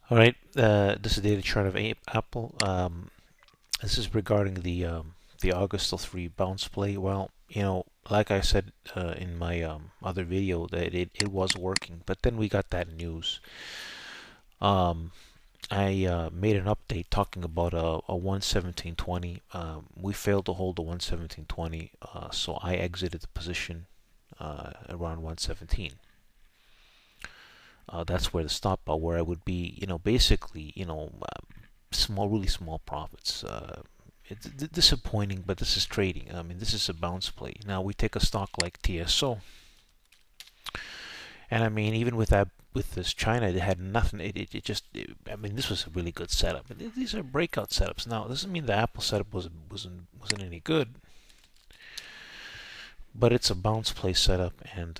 All right, this is the data chart of Apple. This is regarding the August 3 bounce play. Well, like I said in my other video, that it was working, but then we got that news. Um, I made an update talking about a 117.20. We failed to hold the 117.20, so I exited the position around 117. That's where the stop bought, where I would be, basically, small, really small profits. It's disappointing, but this is trading. I mean, this is a bounce play. Now we take a stock like TSO, and I mean, even with that, with this China, it had nothing. It just, I mean, this was a really good setup. These are breakout setups. Now, this doesn't mean the Apple setup wasn't any good, but it's a bounce play setup, and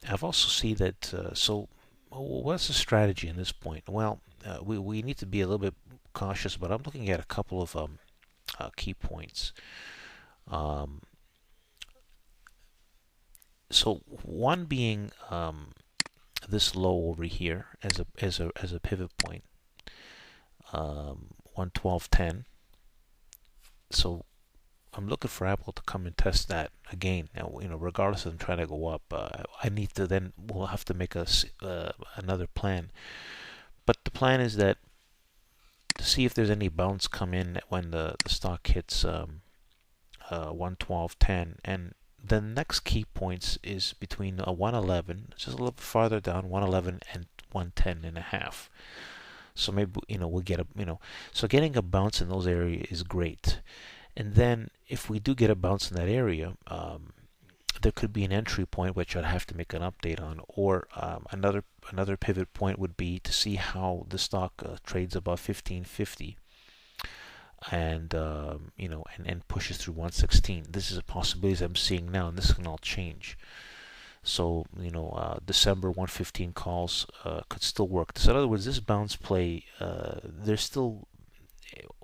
I've also seen that. So, what's the strategy in this point? Well, we need to be a little bit cautious, but I'm looking at a couple of key points. Um, so one being this low over here as a pivot point, 112.10. So I'm looking for Apple to come and test that again. Now, regardless of them trying to go up, I need to then we'll have to make another plan. But the plan is that to see if there's any bounce come in when the stock hits 112.10, and the next key points is between 111, just a little bit farther down, 111 and 110 and a half. So maybe we'll get so getting a bounce in those areas is great. And then if we do get a bounce in that area, there could be an entry point which I'd have to make an update on, or another pivot point would be to see how the stock trades above 1550, and and pushes through 116. This is a possibility as I'm seeing now, and this can all change. So December 115 calls could still work. So in other words, this bounce play, there's still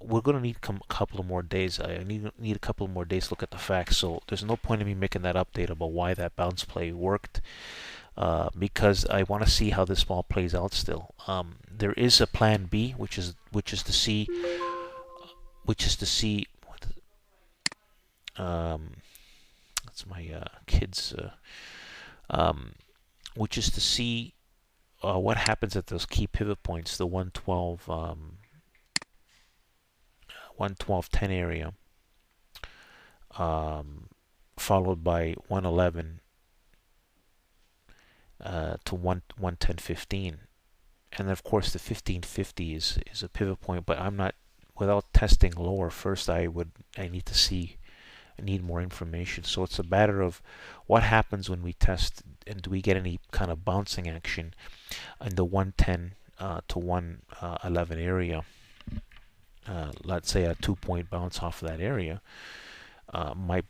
we're going to need a couple of more days. I need a couple of more days to look at the facts. So there's no point in me making that update about why that bounce play worked, because I want to see how this ball plays out still. There is a plan B, which is to see. Um, that's my kids. Which is to see what happens at those key pivot points, the 112, 112.10 area, followed by 111 to 110.15, and of course the 1550 is a pivot point. But I'm not, without testing lower first. I need more information. So it's a matter of what happens when we test, and do we get any kind of bouncing action in the 110 to 111 area. Let's say a 2-point bounce off of that area might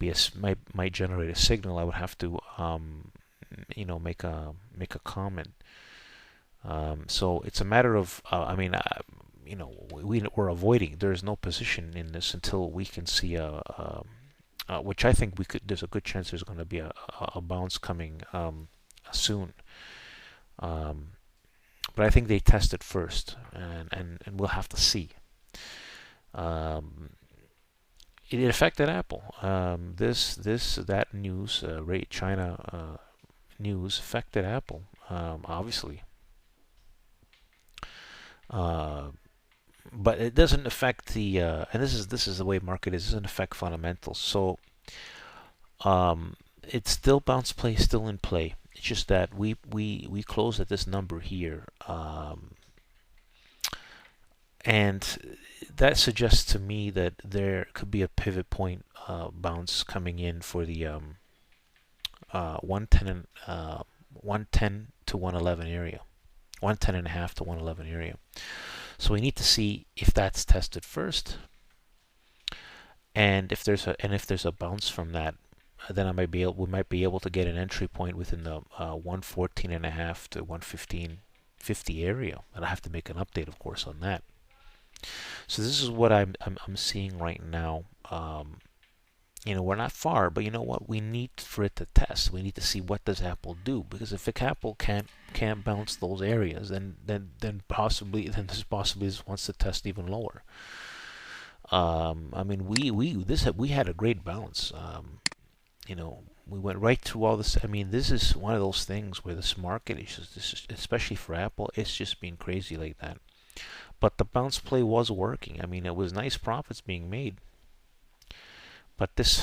generate a signal. I would have to make a comment. So it's a matter of we're avoiding. There's no position in this until we can see which I think we could. There's a good chance there's going to be a bounce coming soon. But I think they test it first, and we'll have to see. Um, it affected Apple. That news, rate China news affected Apple, obviously. Uh, but it doesn't affect and this is the way market is. It doesn't affect fundamentals. So it's still bounce play, still in play. It's just that we closed at this number here, and that suggests to me that there could be a pivot point bounce coming in for the 110 to 111 area, 110 and a half to 111 area. So we need to see if that's tested first, and if there's a bounce from that, then we might be able to get an entry point within the 114 and a half to 115.50 area. And I have to make an update, of course, on that. So this is what I'm seeing right now. We're not far, but you know what? We need for it to test. We need to see what does Apple do, because if Apple can't can't bounce those areas, then this possibly wants to test even lower. I mean, we had a great bounce. You know, we went right through all this. I mean, this is one of those things where this market is just, especially for Apple, it's just being crazy like that. But the bounce play was working. I mean, it was nice profits being made. But this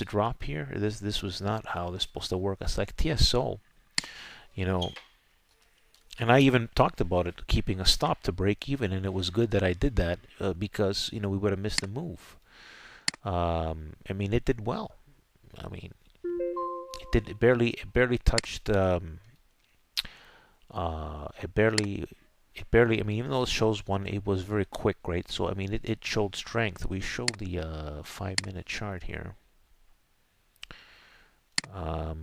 drop here, this was not how this supposed to work. It's like TSO, you know. And I even talked about it, keeping a stop to break even, and it was good that I did that because we would have missed the move. I mean, it did well. I mean, it barely touched. It barely. I mean, even though it shows one, it was very quick, right? So I mean, it showed strength. We showed the 5-minute chart here. I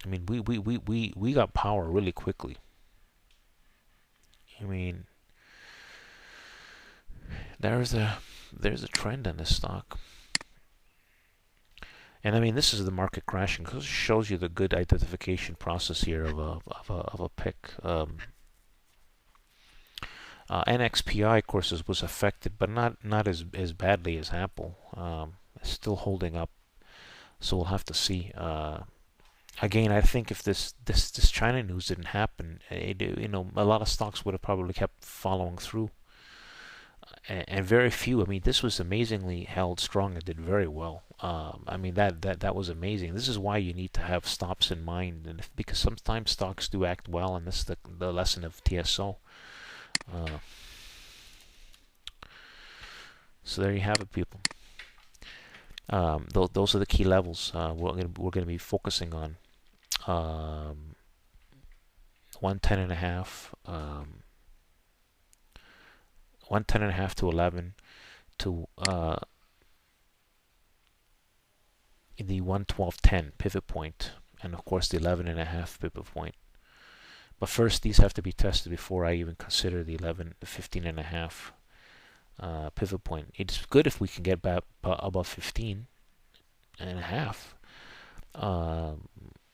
mean, we got power really quickly. I mean, there's a trend in this stock. And I mean, this is the market crashing because it shows you the good identification process here of a pick. NXPI, of course, was affected, but not as badly as Apple. It's still holding up, so we'll have to see. Again, I think if this China news didn't happen, a lot of stocks would have probably kept following through, and very few. I mean, this was amazingly held strong and did very well. I mean, that was amazing. This is why you need to have stops in mind, and because sometimes stocks do act well, and this is the lesson of TSO. So there you have it, people. Those are the key levels we're gonna be focusing on. 110.5, 110.5 to 11 to the 112.10 pivot point, and of course the 11.5 pivot point. But first, these have to be tested before I even consider the 15.5 pivot point. It's good if we can get back above 15.5.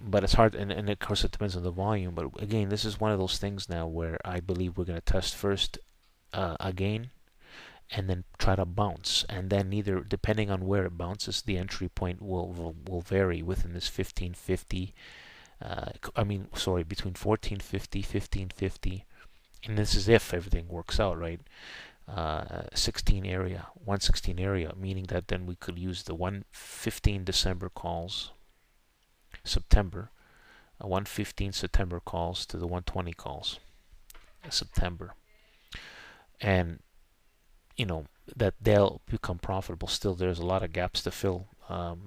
But it's hard, and of course it depends on the volume. But again, this is one of those things now where I believe we're going to test first again, and then try to bounce, and then either depending on where it bounces, the entry point will vary within this 1550. Between 1450, 1550, and this is if everything works out right. 116 area, meaning that then we could use the 115 December calls, September, 115 September calls to the 120 calls, September, and that they'll become profitable. Still, there's a lot of gaps to fill.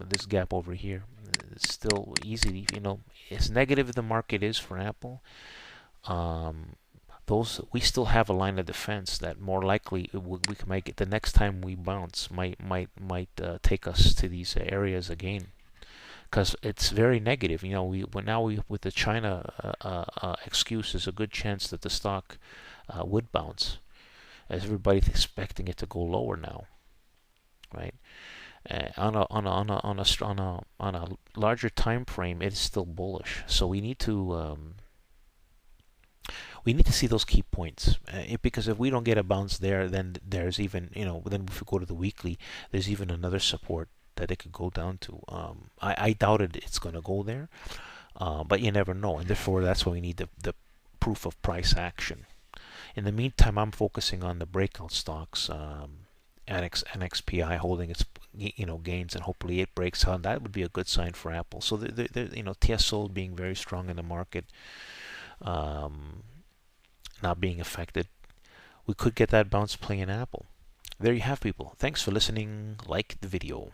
This gap over here is still easy. As negative as the market is for Apple, we still have a line of defense that more likely we can make it the next time we bounce might take us to these areas again, because it's very negative. With the China excuse, there's a good chance that the stock would bounce, as everybody's expecting it to go lower now, right? On a larger time frame, it is still bullish. So we need to see those key points, because if we don't get a bounce there, then there's even then if we go to the weekly, there's even another support that it could go down to. I doubted it's going to go there, but you never know, and therefore that's why we need the proof of price action. In the meantime, I'm focusing on the breakout stocks, NXPI holding its gains, and hopefully it breaks out. That would be a good sign for Apple. So TSO being very strong in the market, not being affected. We could get that bounce play in Apple. There you have, people. Thanks for listening. Like the video.